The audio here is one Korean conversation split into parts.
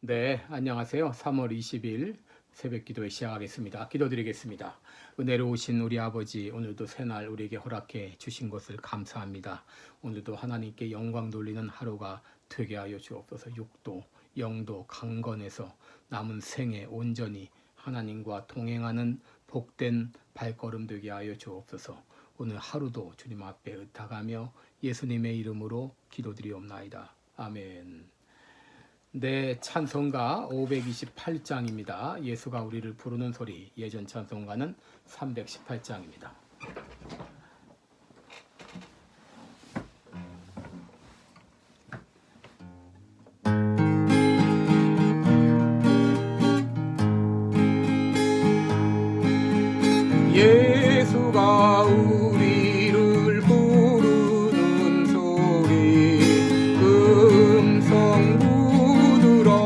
네, 안녕하세요. 3월 20일 새벽 기도회 시작하겠습니다. 기도드리겠습니다. 은혜로우신 우리 아버지, 오늘도 새날 우리에게 허락해 주신 것을 감사합니다. 오늘도 하나님께 영광 돌리는 하루가 되게 하여 주옵소서. 육도, 영도, 강건해서 남은 생에 온전히 하나님과 동행하는 복된 발걸음 되게 하여 주옵소서. 오늘 하루도 주님 앞에 의탁하며 예수님의 이름으로 기도드리옵나이다. 아멘. 네, 찬송가 528장입니다. 예수가 우리를 부르는 소리. 예전 찬송가는 318장입니다. 예수가 우리를 부르는 소리, 음성 부드러워.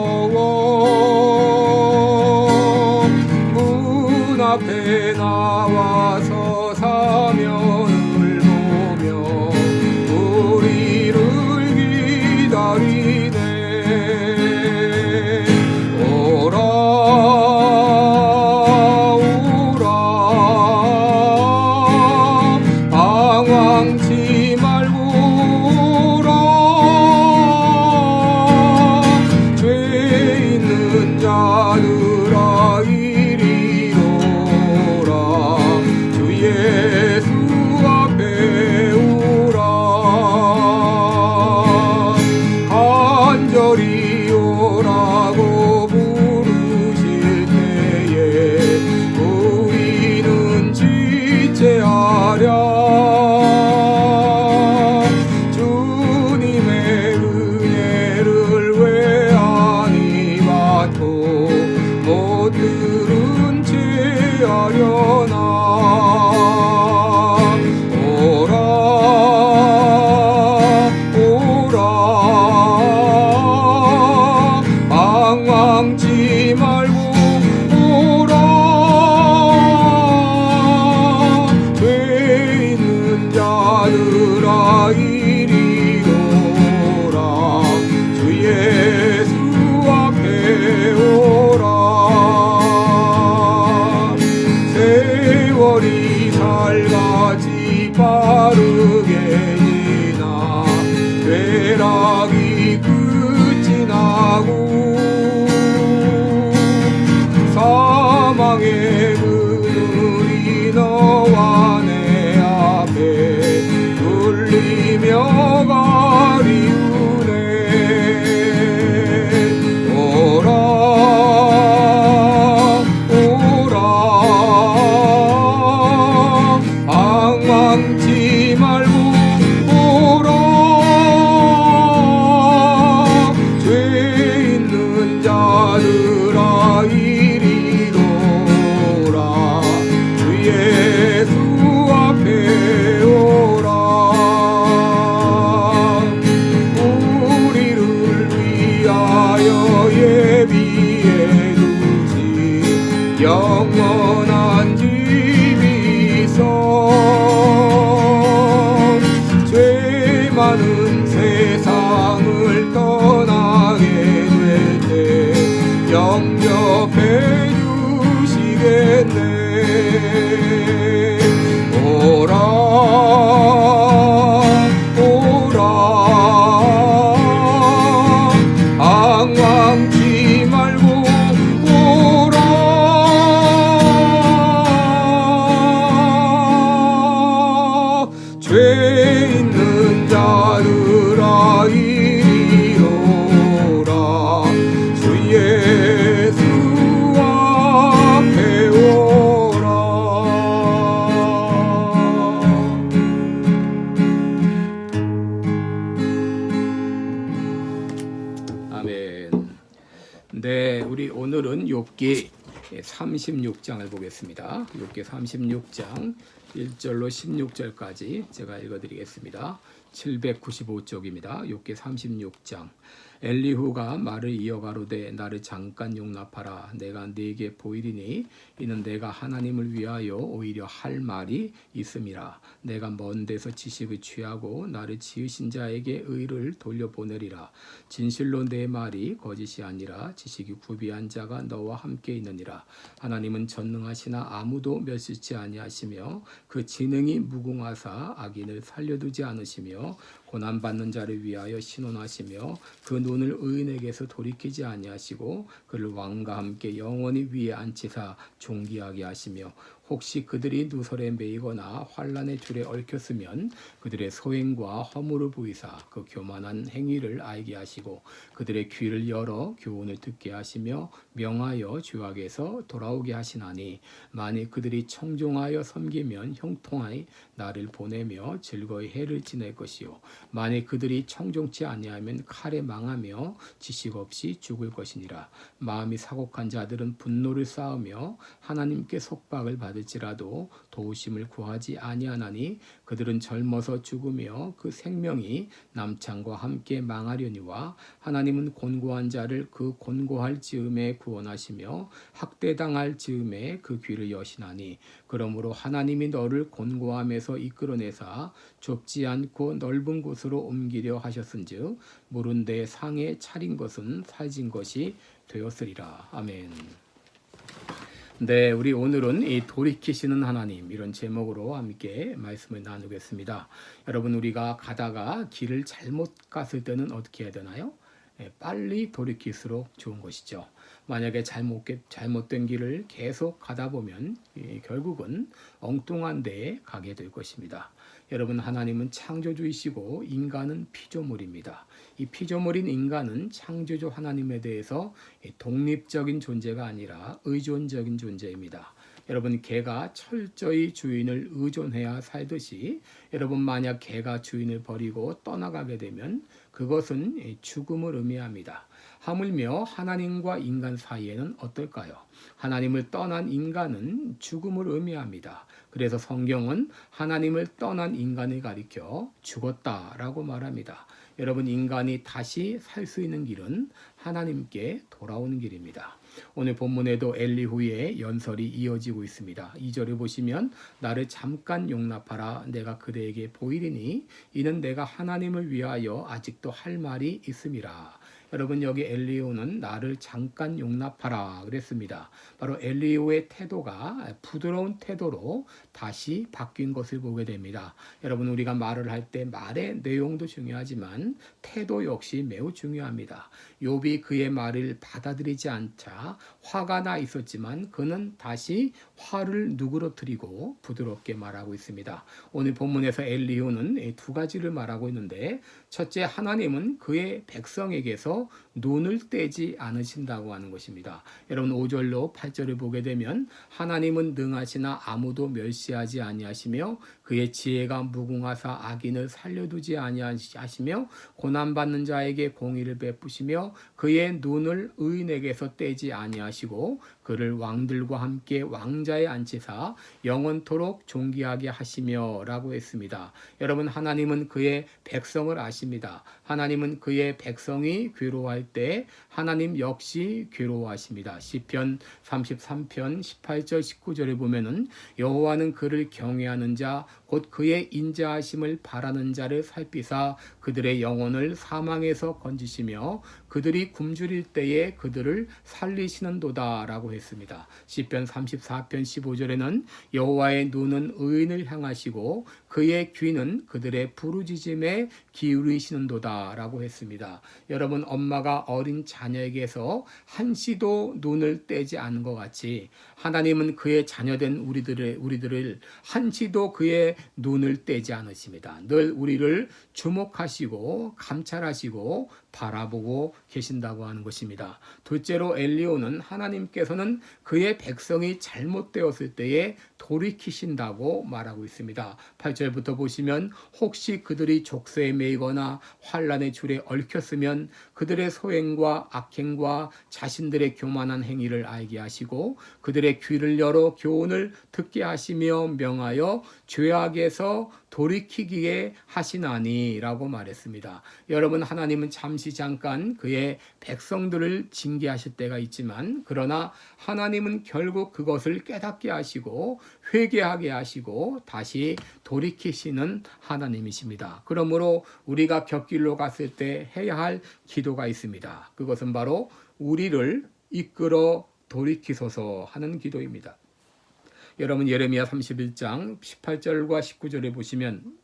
문 앞에 나와서 사면을 보며 우리를 기다리네. 방황치 말고 오라. 죄 있는 자들아 이리 오라. 주 예수 앞에 오라. 간절히 오라고 부르실 때에 우리는 지체하랴. 못 들은 채 하려나. 오라 오라. 방황치 말고 오라. 죄 있는 자들아 이리 오라. 주 예수 앞에 오라. 세월이 살같이 빠르게 지나 쾌락이 끝이 나고 사망의 그늘이 너와 내 앞에 울리며 가리우네. 방황치 말고 오라. 죄 있는 자들아 이리 오라. 주 예수 앞에 오라. 우리를 위하여 예비해 두신 영원한 집이 있어. 죄 많은 세상을 떠나게 될 때 영접해 주시겠네. 오라 오라. 방황치 말고 오라. 죄 있는 자들아 이리 오라. 주 예수 앞에 오라. 아멘. 네, 우리 오늘은 욥기 36장을 보겠습니다. 욥기 36장 1절로 16절까지 제가 읽어드리겠습니다. 795쪽입니다. 욥기 36장. 엘리후가 말을 이어가로되 나를 잠깐 용납하라. 내가 네게 보이리니 이는 내가 하나님을 위하여 오히려 할 말이 있음이라. 내가 먼 데서 지식을 취하고 나를 지으신 자에게 의를 돌려보내리라. 진실로 내 말이 거짓이 아니라 지식이 구비한 자가 너와 함께 있느니라. 하나님은 전능하시나 아무도 멸시치 아니하시며 그 지능이 무궁하사 악인을 살려두지 않으시며 고난받는 자를 위하여 신원하시며 그 눈을 의인에게서 돌이키지 아니하시고 그를 왕과 함께 영원히 위에 앉히사 존귀하게 하시며 혹시 그들이 누설에 매이거나 환난의 줄에 얽혔으면 그들의 소행과 허물을 보이사 그 교만한 행위를 알게 하시고 그들의 귀를 열어 교훈을 듣게 하시며 명하여 죄악에서 돌아오게 하시나니 만일 그들이 청종하여 섬기면 형통하여 나를 보내며 즐거이 해를 지낼 것이요 만일 그들이 청종치 아니하면 칼에 망하며 지식 없이 죽을 것이니라. 마음이 사곡한 자들은 분노를 쌓으며 하나님께 속박을 받을지라도 도우심을 구하지 아니하나니 그들은 젊어서 죽으며 그 생명이 남창과 함께 망하려니와 하나님은 곤고한 자를 그 곤고할 즈음에 구원하시며 학대당할 즈음에 그 귀를 여시나니 그러므로 하나님이 너를 곤고함에서 이끌어내사 좁지 않고 넓은 곳으로 옮기려 하셨은즉 물은 데 상에 차린 것은 살진 것이 되었으리라. 아멘. 네, 우리 오늘은 이 돌이키시는 하나님 이런 제목으로 함께 말씀을 나누겠습니다. 여러분 우리가 가다가 길을 잘못 갔을 때는 어떻게 해야 되나요? 빨리 돌이킬수록 좋은 것이죠. 만약에 잘못된 길을 계속 가다 보면 결국은 엉뚱한 데에 가게 될 것입니다. 여러분 하나님은 창조주이시고 인간은 피조물입니다. 이 피조물인 인간은 창조주 하나님에 대해서 독립적인 존재가 아니라 의존적인 존재입니다. 여러분 개가 철저히 주인을 의존해야 살듯이 여러분 만약 개가 주인을 버리고 떠나가게 되면 그것은 죽음을 의미합니다. 하물며 하나님과 인간 사이에는 어떨까요? 하나님을 떠난 인간은 죽음을 의미합니다. 그래서 성경은 하나님을 떠난 인간을 가리켜 죽었다라고 말합니다. 여러분 인간이 다시 살 수 있는 길은 하나님께 돌아오는 길입니다. 오늘 본문에도 엘리후의 연설이 이어지고 있습니다. 2절을 보시면 나를 잠깐 용납하라. 내가 그대에게 보이리니 이는 내가 하나님을 위하여 아직도 할 말이 있음이라. 여러분 여기 엘리후는 나를 잠깐 용납하라 그랬습니다. 바로 엘리후의 태도가 부드러운 태도로 다시 바뀐 것을 보게 됩니다. 여러분 우리가 말을 할 때 말의 내용도 중요하지만 태도 역시 매우 중요합니다. 욥이 그의 말을 받아들이지 않자 화가 나 있었지만 그는 다시 화를 누그러뜨리고 부드럽게 말하고 있습니다. 오늘 본문에서 엘리후는 두 가지를 말하고 있는데 첫째 하나님은 그의 백성에게서 눈을 떼지 않으신다고 하는 것입니다. 여러분 5절로 8절을 보게 되면 하나님은 능하시나 아무도 멸시하지 아니하시며 그의 지혜가 무궁하사 악인을 살려두지 아니하시며 고난받는 자에게 공의를 베푸시며 그의 눈을 의인에게서 떼지 아니하시고 그를 왕들과 함께 왕자에 앉히사 영원토록 존귀하게 하시며 라고 했습니다. 여러분 하나님은 그의 백성을 아십니다. 하나님은 그의 백성이 괴로워할 때 하나님 역시 괴로워하십니다. 시편 33편 18절 19절에 보면은 여호와는 그를 경외하는 자 곧 그의 인자하심을 바라는 자를 살피사 그들의 영혼을 사망에서 건지시며 그들이 굶주릴 때에 그들을 살리시는도다 라고 했습니다. 시편 34편 15절에는 여호와의 눈은 의인을 향하시고 그의 귀는 그들의 부르짖음에 기울이시는도다 라고 했습니다. 여러분 엄마가 어린 자녀에게서 한시도 눈을 떼지 않은 것 같이 하나님은 그의 자녀된 우리들을 한시도 그의 눈을 떼지 않으십니다. 늘 우리를 주목하시고 감찰하시고 바라보고 계신다고 하는 것입니다. 둘째로 엘리후는 하나님께서는 그의 백성이 잘못되었을 때에 돌이키신다고 말하고 있습니다. 8절부터 보시면 혹시 그들이 족쇄에 매이거나 환난의 줄에 얽혔으면 그들의 소행과 악행과 자신들의 교만한 행위를 알게 하시고 그들의 귀를 열어 교훈을 듣게 하시며 명하여 죄악에서 돌이키기에 하시나니 라고 말했습니다. 여러분 하나님은 잠시 잠깐 그의 그의 백성들을 징계하실 때가 있지만 그러나 하나님은 결국 그것을 깨닫게 하시고 회개하게 하시고 다시 돌이키시는 하나님이십니다. 그러므로 우리가 곁길로 갔을 때 해야 할 기도가 있습니다. 그것은 바로 우리를 이끌어 돌이키소서 하는 기도입니다. 여러분 예레미야 31장 18절과 19절에 보시면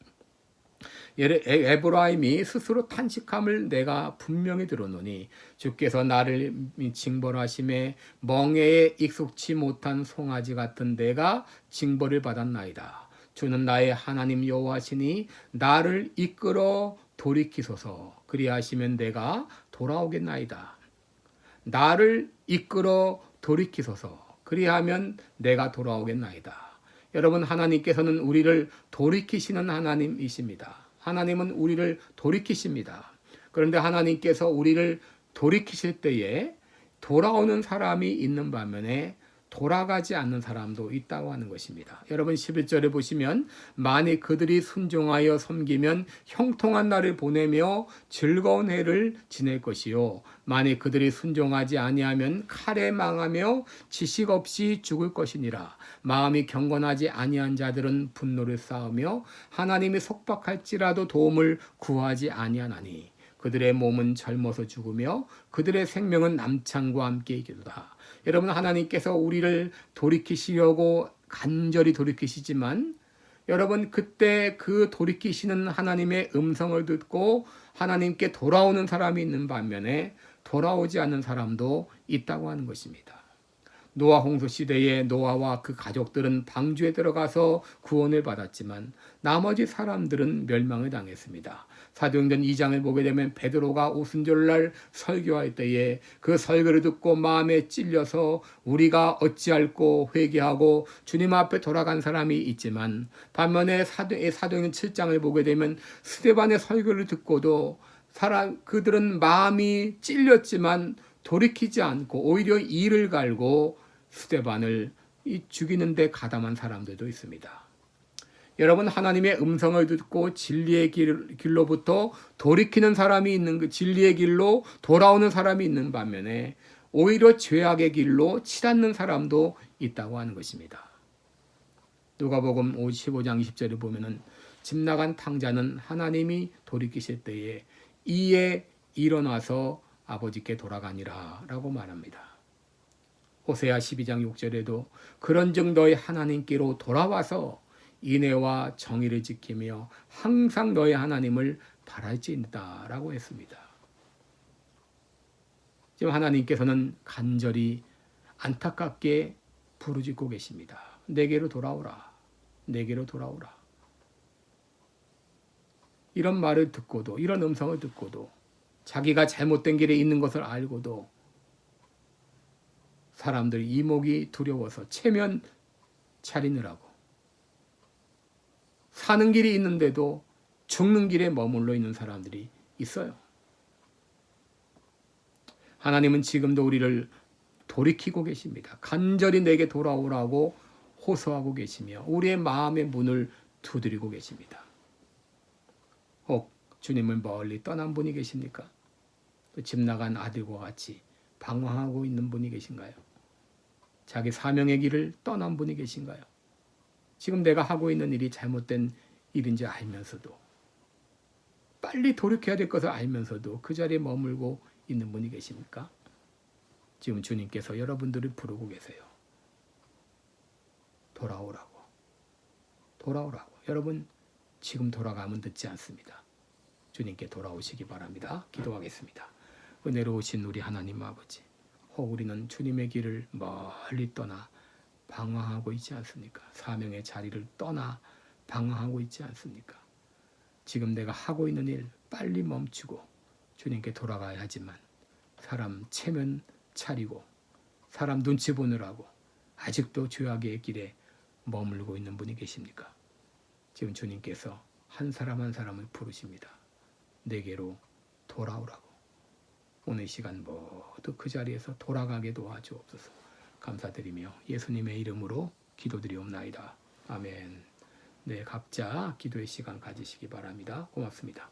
에브라임이 스스로 탄식함을 내가 분명히 들었노니 주께서 나를 징벌하심에 멍에에 익숙치 못한 송아지 같은 내가 징벌을 받았나이다. 주는 나의 하나님 여호와시니 나를 이끌어 돌이키소서. 그리하시면 내가 돌아오겠나이다. 나를 이끌어 돌이키소서. 그리하면 내가 돌아오겠나이다. 여러분 하나님께서는 우리를 돌이키시는 하나님이십니다. 하나님은 우리를 돌이키십니다. 그런데 하나님께서 우리를 돌이키실 때에 돌아오는 사람이 있는 반면에 돌아가지 않는 사람도 있다고 하는 것입니다. 여러분 11절에 보시면 만일 그들이 순종하여 섬기면 형통한 날을 보내며 즐거운 해를 지낼 것이요 만일 그들이 순종하지 아니하면 칼에 망하며 지식 없이 죽을 것이니라. 마음이 경건하지 아니한 자들은 분노를 쌓으며 하나님이 속박할지라도 도움을 구하지 아니하나니 그들의 몸은 젊어서 죽으며 그들의 생명은 남창과 함께 이기도다. 여러분 하나님께서 우리를 돌이키시려고 간절히 돌이키시지만 여러분 그때 그 돌이키시는 하나님의 음성을 듣고 하나님께 돌아오는 사람이 있는 반면에 돌아오지 않는 사람도 있다고 하는 것입니다. 노아 홍수 시대에 노아와 그 가족들은 방주에 들어가서 구원을 받았지만 나머지 사람들은 멸망을 당했습니다. 사도행전 2장을 보게 되면 베드로가 오순절날 설교할 때에 그 설교를 듣고 마음에 찔려서 우리가 어찌할꼬 회개하고 주님 앞에 돌아간 사람이 있지만 반면에 사도행전 7장을 보게 되면 스데반의 설교를 듣고도 그들은 마음이 찔렸지만 돌이키지 않고 오히려 이를 갈고 스데반을 죽이는 데 가담한 사람들도 있습니다. 여러분 하나님의 음성을 듣고 진리의 길로부터 돌이키는 사람이 있는 진리의 길로 돌아오는 사람이 있는 반면에 오히려 죄악의 길로 치닫는 사람도 있다고 하는 것입니다. 누가복음 15장 20절에 보면은 집 나간 탕자는 하나님이 돌이키실 때에 이에 일어나서 아버지께 돌아가니라 라고 말합니다. 호세아 12장 6절에도 그런즉 너희 하나님께로 돌아와서 인애와 정의를 지키며 항상 너희 하나님을 바랄지니라 라고 했습니다. 지금 하나님께서는 간절히 안타깝게 부르짖고 계십니다. 내게로 돌아오라. 내게로 돌아오라. 이런 말을 듣고도 이런 음성을 듣고도 자기가 잘못된 길에 있는 것을 알고도 사람들 이목이 두려워서 체면 차리느라고 사는 길이 있는데도 죽는 길에 머물러 있는 사람들이 있어요. 하나님은 지금도 우리를 돌이키고 계십니다. 간절히 내게 돌아오라고 호소하고 계시며 우리의 마음의 문을 두드리고 계십니다. 혹 주님을 멀리 떠난 분이 계십니까? 집 나간 아들과 같이 방황하고 있는 분이 계신가요? 자기 사명의 길을 떠난 분이 계신가요? 지금 내가 하고 있는 일이 잘못된 일인지 알면서도 빨리 돌이켜야 될 것을 알면서도 그 자리에 머물고 있는 분이 계십니까? 지금 주님께서 여러분들을 부르고 계세요. 돌아오라고. 돌아오라고. 여러분 지금 돌아가면 늦지 않습니다. 주님께 돌아오시기 바랍니다. 기도하겠습니다. 은혜로우신 우리 하나님 아버지, 혹 우리는 주님의 길을 멀리 떠나 방황하고 있지 않습니까? 사명의 자리를 떠나 방황하고 있지 않습니까? 지금 내가 하고 있는 일 빨리 멈추고 주님께 돌아가야 하지만 사람 체면 차리고 사람 눈치 보느라고 아직도 죄악의 길에 머물고 있는 분이 계십니까? 지금 주님께서 한 사람 한 사람을 부르십니다. 내게로 돌아오라고. 오늘 시간 모두 그 자리에서 돌아가게 도와주옵소서. 감사드리며 예수님의 이름으로 기도드리옵나이다. 아멘. 네, 각자 기도의 시간 가지시기 바랍니다. 고맙습니다.